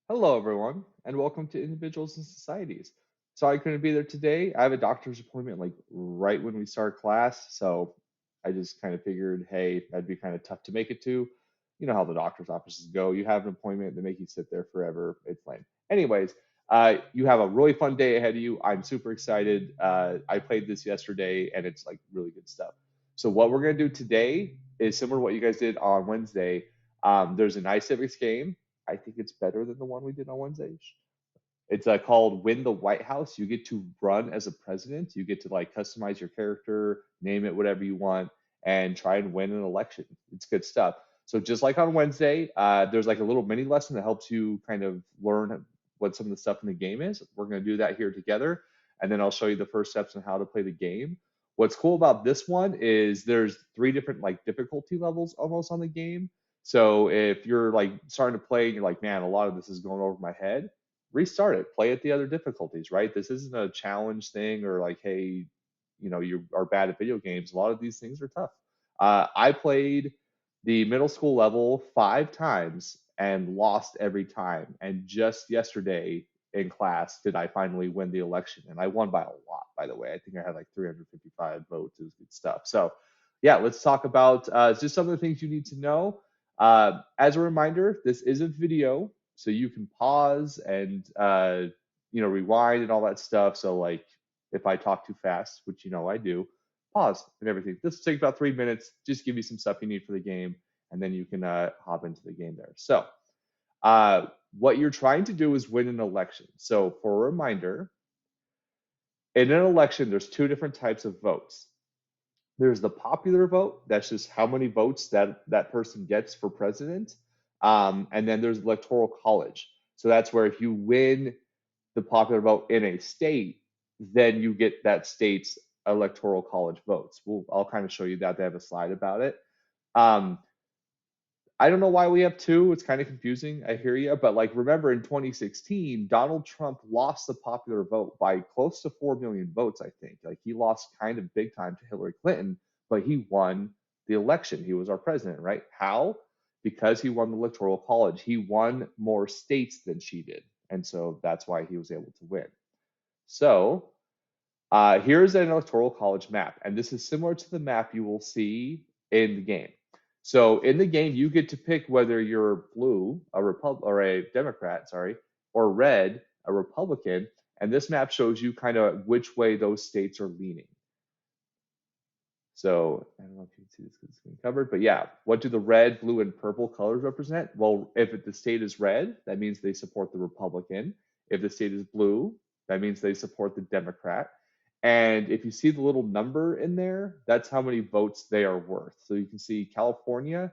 Hello, everyone, and welcome to Individuals and Societies. Sorry I couldn't be there today. I have a doctor's appointment like right when we start class, so I just kind of figured, hey, that'd be kind of tough to make it to. You know how the doctor's offices go. You have an appointment, they make you sit there forever. It's lame. Anyways, you have a really fun day ahead of you. I'm super excited. I played this yesterday, and it's like really good stuff. So what we're gonna do today is similar to what you guys did on Wednesday. There's an iCivics game. I think it's better than the one we did on Wednesday. It's called Win the White House. You get to run as a president. You get to like customize your character, name it whatever you want, and try and win an election. It's good stuff. So just like on Wednesday, there's like a little mini lesson that helps you kind of learn what some of the stuff in the game is. We're going to do that here together, and then I'll show you the first steps on how to play the game. What's cool about this one is there's three different like difficulty levels almost on the game. So if you're like starting to play and you're like, man, a lot of this is going over my head, restart it, play at the other difficulties, right? This isn't a challenge thing or like, hey, you are bad at video games. A lot of these things are tough. I played the middle school level 5 times and lost every time. And just yesterday in class did I finally win the election. And I won by a lot, by the way. I think I had like 355 votes. It was good stuff. So, yeah, let's talk about just some of the things you need to know. As a reminder, this is a video, so you can pause and rewind and all that stuff. So like if I talk too fast, which I do, pause and everything. This will take about 3 minutes. Just give you some stuff you need for the game, and then you can hop into the game there. So what you're trying to do is win an election. So for a reminder, in an election, there's two different types of votes. There's the popular vote. That's just how many votes that person gets for president. And then there's electoral college. So that's where if you win the popular vote in a state, then you get that state's electoral college votes. I'll kind of show you that. They have a slide about it. Um, I don't know why we have two. It's kind of confusing. I hear you. But like, remember in 2016, Donald Trump lost the popular vote by close to 4 million votes, I think. Like, he lost kind of big time to Hillary Clinton, but he won the election. He was our president, right? How? Because he won the Electoral College. He won more states than she did. And so that's why he was able to win. So here's an Electoral College map. And this is similar to the map you will see in the game. So in the game, you get to pick whether you're blue, or a Democrat, sorry, or red, a Republican. And this map shows you kind of which way those states are leaning. So I don't know if you can see this because it's being covered, but yeah, what do the red, blue, and purple colors represent? Well, if the state is red, that means they support the Republican. If the state is blue, that means they support the Democrat. And if you see the little number in there, that's how many votes they are worth. So you can see California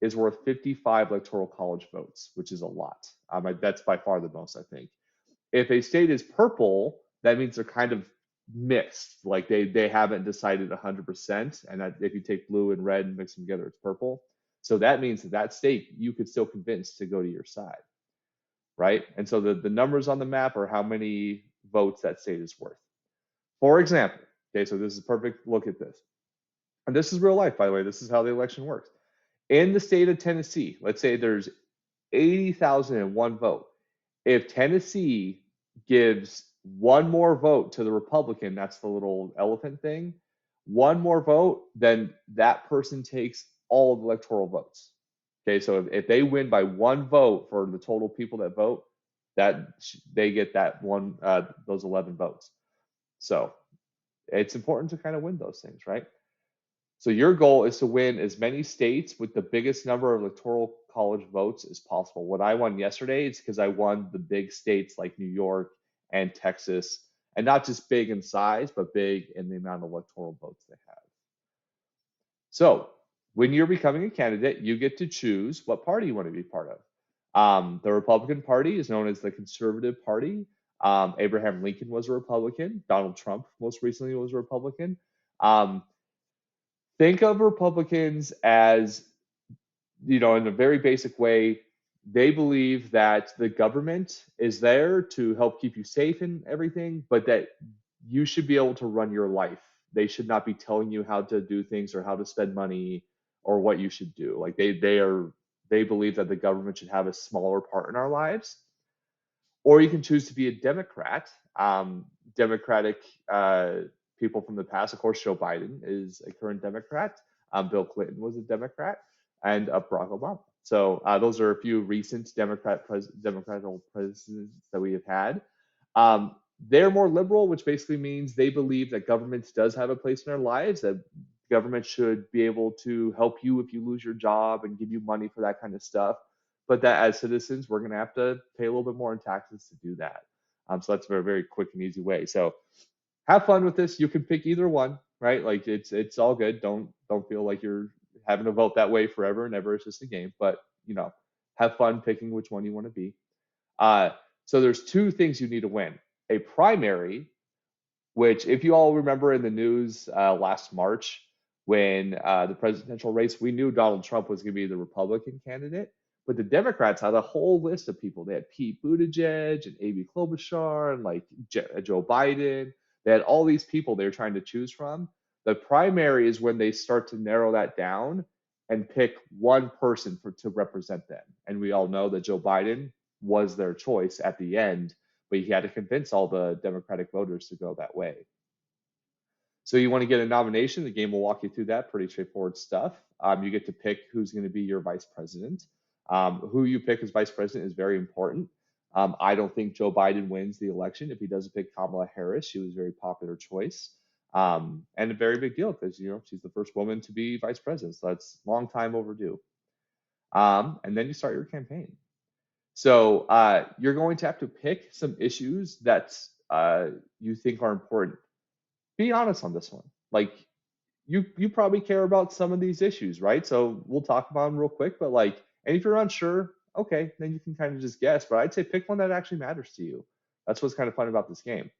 is worth 55 electoral college votes, which is a lot. That's by far the most, I think. If a state is purple, that means they're kind of mixed. Like they haven't decided 100%. And that if you take blue and red and mix them together, it's purple. So that means that state you could still convince to go to your side, right? And so the numbers on the map are how many votes that state is worth. For example, okay, so this is a perfect look at this. And this is real life, by the way. This is how the election works. In the state of Tennessee, let's say there's 80,001 vote. If Tennessee gives one more vote to the Republican, that's the little elephant thing, one more vote, then that person takes all the electoral votes. Okay, so if they win by one vote for the total people that vote, that they get that one, those 11 votes. So it's important to kind of win those things, right? So your goal is to win as many states with the biggest number of electoral college votes as possible. What I won yesterday is because I won the big states like New York and Texas, and not just big in size, but big in the amount of electoral votes they have. So when you're becoming a candidate, you get to choose what party you want to be part of. The Republican Party is known as the Conservative Party. Abraham Lincoln was a Republican. Donald Trump most recently was a Republican. Um, think of Republicans as, in a very basic way, they believe that the government is there to help keep you safe and everything, but that you should be able to run your life. They should not be telling you how to do things or how to spend money or what you should do. Like they believe that the government should have a smaller part in our lives. or you can choose to be a Democrat. Democratic people from the past, of course, Joe Biden is a current Democrat. Bill Clinton was a Democrat, and Barack Obama. So those are a few recent Democratic presidents that we have had. They're more liberal, which basically means they believe that government does have a place in our lives, that government should be able to help you if you lose your job and give you money for that kind of stuff. But that as citizens, we're going to have to pay a little bit more in taxes to do that. So that's a very, very quick and easy way. So have fun with this. You can pick either one, right? Like it's all good. Don't feel like you're having to vote that way forever and ever. It's just a game. But have fun picking which one you want to be. Uh, so there's two things you need to win: a primary, which, if you all remember in the news last March when the presidential race, we knew Donald Trump was going to be the Republican candidate, but the Democrats had a whole list of people. They had Pete Buttigieg and Amy Klobuchar and like Joe Biden. They had all these people they were trying to choose from. The primary is when they start to narrow that down and pick one person to represent them. And we all know that Joe Biden was their choice at the end, but he had to convince all the Democratic voters to go that way. So you want to get a nomination, the game will walk you through that. Pretty straightforward stuff. You get to pick who's going to be your vice president. Who you pick as vice president is very important. I don't think Joe Biden wins the election if he doesn't pick Kamala Harris. She was a very popular choice, and a very big deal because she's the first woman to be vice president. So that's long time overdue. And then you start your campaign. So you're going to have to pick some issues that you think are important. Be honest on this one. Like you probably care about some of these issues, right? So we'll talk about them real quick. But like, and if you're unsure, okay, then you can kind of just guess. But I'd say pick one that actually matters to you. That's what's kind of fun about this game.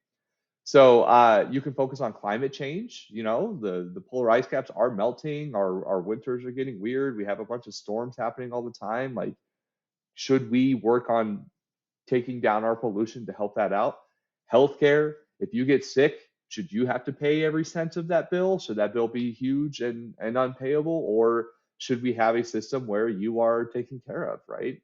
So you can focus on climate change. The polar ice caps are melting. Our winters are getting weird. We have a bunch of storms happening all the time. Like, should we work on taking down our pollution to help that out? Healthcare, if you get sick, should you have to pay every cent of that bill? Should that bill be huge and unpayable? Or should we have a system where you are taken care of, right?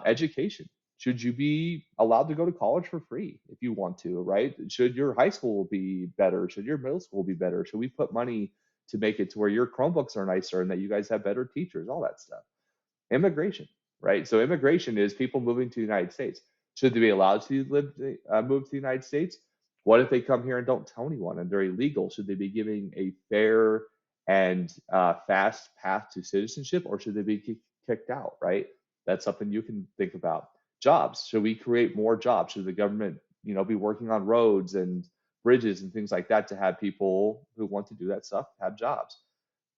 Education, should you be allowed to go to college for free if you want to, right? Should your high school be better? Should your middle school be better? Should we put money to make it to where your Chromebooks are nicer and that you guys have better teachers, all that stuff? Immigration, right? So immigration is people moving to the United States. Should they be allowed to move to the United States? What if they come here and don't tell anyone and they're illegal? Should they be giving a fair and fast path to citizenship, or should they be kicked out, right? That's something you can think about. Jobs. Should we create more jobs? Should the government, be working on roads and bridges and things like that to have people who want to do that stuff have jobs?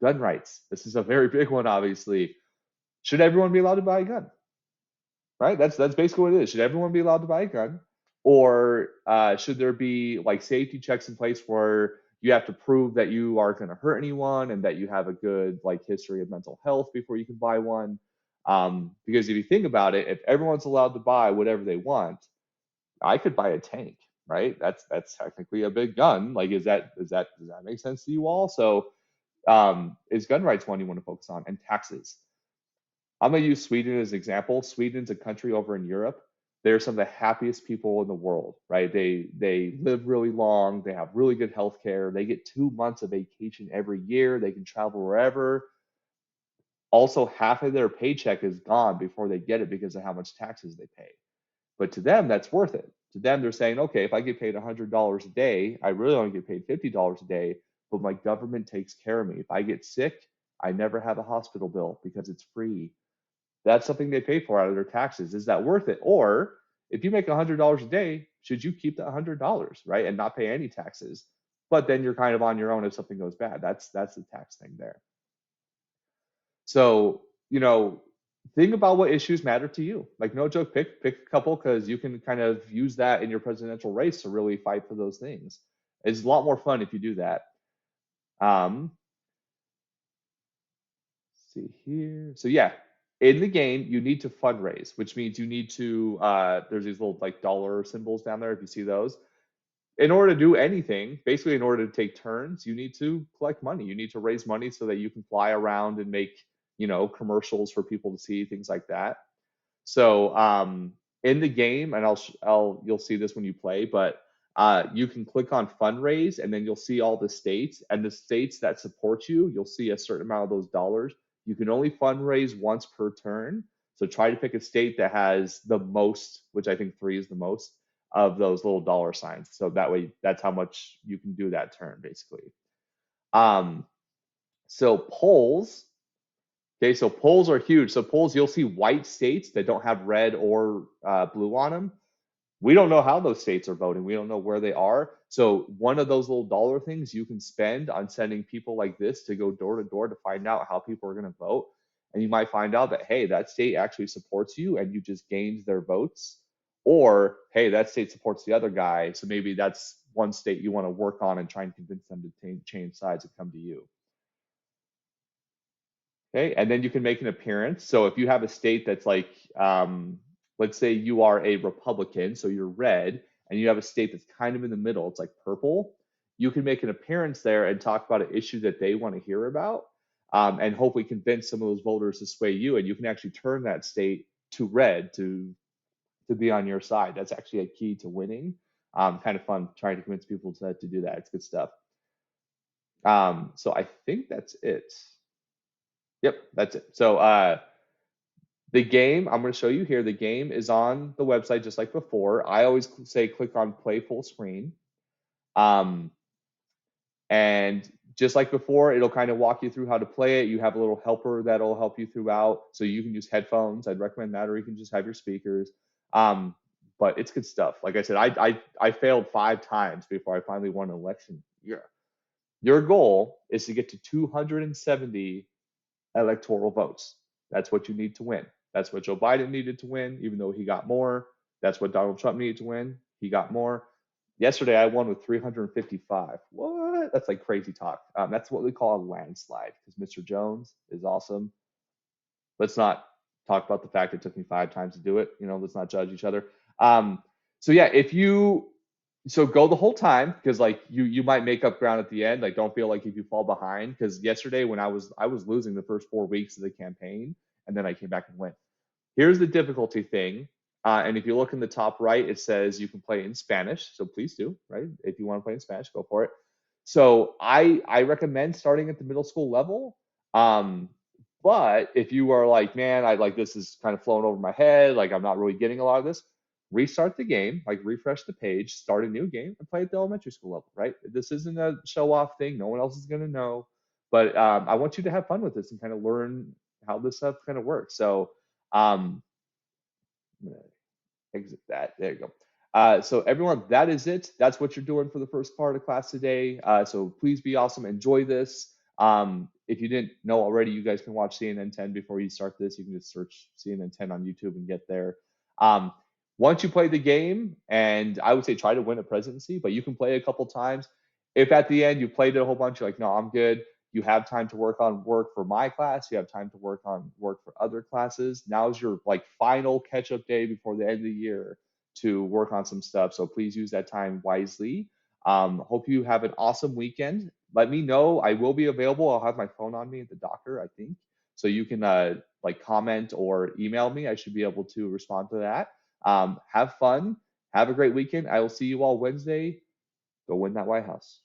Gun rights. This is a very big one, obviously. Should everyone be allowed to buy a gun? Right? That's basically what it is. Should everyone be allowed to buy a gun, or should there be like safety checks in place where you have to prove that you aren't going to hurt anyone and that you have a good like history of mental health before you can buy one? Because if you think about it, if everyone's allowed to buy whatever they want, I could buy a tank, right? That's technically a big gun. Like, does that make sense to you all? So, is gun rights one you want to focus on, and taxes? I'm gonna use Sweden as an example. Sweden's a country over in Europe. They're some of the happiest people in the world, right? They live really long. They have really good health care. They get 2 months of vacation every year. They can travel wherever. Also, half of their paycheck is gone before they get it because of how much taxes they pay. But to them, that's worth it. To them, they're saying, okay, if I get paid $100 a day, I really only get paid $50 a day, but my government takes care of me. If I get sick, I never have a hospital bill because it's free. That's something they pay for out of their taxes. Is that worth it? Or if you make $100 a day, should you keep that $100, right, and not pay any taxes? But then you're kind of on your own if something goes bad. That's the tax thing there. So think about what issues matter to you. Like, no joke, pick a couple because you can kind of use that in your presidential race to really fight for those things. It's a lot more fun if you do that. Um, see here. So yeah, in the game, you need to fundraise, which means you need to, there's these little like dollar symbols down there if you see those. In order to do anything, basically in order to take turns, you need to collect money. You need to raise money so that you can fly around and make, commercials for people to see, things like that. So in the game, and you'll see this when you play, but you can click on fundraise, and then you'll see all the states, and the states that support you, you'll see a certain amount of those dollars. You can only fundraise once per turn, so try to pick a state that has the most, which I think 3 is the most of those little dollar signs. So that way, that's how much you can do that turn, basically. Um, so polls, okay, so polls are huge. So polls, you'll see white states that don't have red or blue on them. We don't know how those states are voting. We don't know where they are. So one of those little dollar things you can spend on sending people like this to go door to door to find out how people are going to vote. And you might find out that, hey, that state actually supports you and you just gained their votes. Or, hey, that state supports the other guy. So maybe that's one state you want to work on and try and convince them to change sides and come to you. Okay, and then you can make an appearance. So if you have a state that's like, let's say you are a Republican, so you're red, and you have a state that's kind of in the middle, it's like purple, you can make an appearance there and talk about an issue that they want to hear about, and hopefully convince some of those voters to sway you, and you can actually turn that state to red to be on your side. That's actually a key to winning. Kind of fun trying to convince people to do that. It's good stuff. So I think that's it. Yep, that's it. So the game I'm going to show you here, the game is on the website just like before. I always say click on play full screen. Um, and just like before, it'll kind of walk you through how to play it. You have a little helper that'll help you throughout. So you can use headphones. I'd recommend that, or you can just have your speakers. But it's good stuff. Like I said, I failed 5 times before I finally won an election. Yeah. Your goal is to get to 270 electoral votes. That's what you need to win. That's what Joe Biden needed to win, even though he got more. That's what Donald Trump needed to win. He got more. Yesterday, I won with 355. What? That's like crazy talk. That's what we call a landslide because Mr. Jones is awesome. Let's not talk about the fact it took me 5 times to do it. Let's not judge each other. So yeah, so go the whole time because like you might make up ground at the end. Like don't feel like if you fall behind because yesterday when I was losing the first 4 weeks of the campaign and then I came back and went. Here's the difficulty thing. And if you look in the top right, it says you can play in Spanish. So please do, right? If you want to play in Spanish, go for it. So I recommend starting at the middle school level. But if you are like, man, I like this is kind of flowing over my head, like I'm not really getting a lot of this, restart the game, like refresh the page, start a new game, and play at the elementary school level, right? This isn't a show off thing. No one else is going to know. But I want you to have fun with this and kind of learn how this stuff kind of works. So I'm gonna exit that. There you go. So everyone, that is it. That's what you're doing for the first part of class today. So please be awesome. Enjoy this. If you didn't know already, you guys can watch CNN 10 before you start this. You can just search CNN 10 on YouTube and get there. Once you play the game, and I would say try to win a presidency, but you can play a couple times. If at the end you played it a whole bunch, you're like, no, I'm good. You have time to work on work for my class. You have time to work on work for other classes. Now's your like final catch-up day before the end of the year to work on some stuff. So please use that time wisely. Hope you have an awesome weekend. Let me know. I will be available. I'll have my phone on me at the doctor, I think. So you can like comment or email me. I should be able to respond to that. Have fun. Have a great weekend. I will see you all Wednesday. Go win that White House.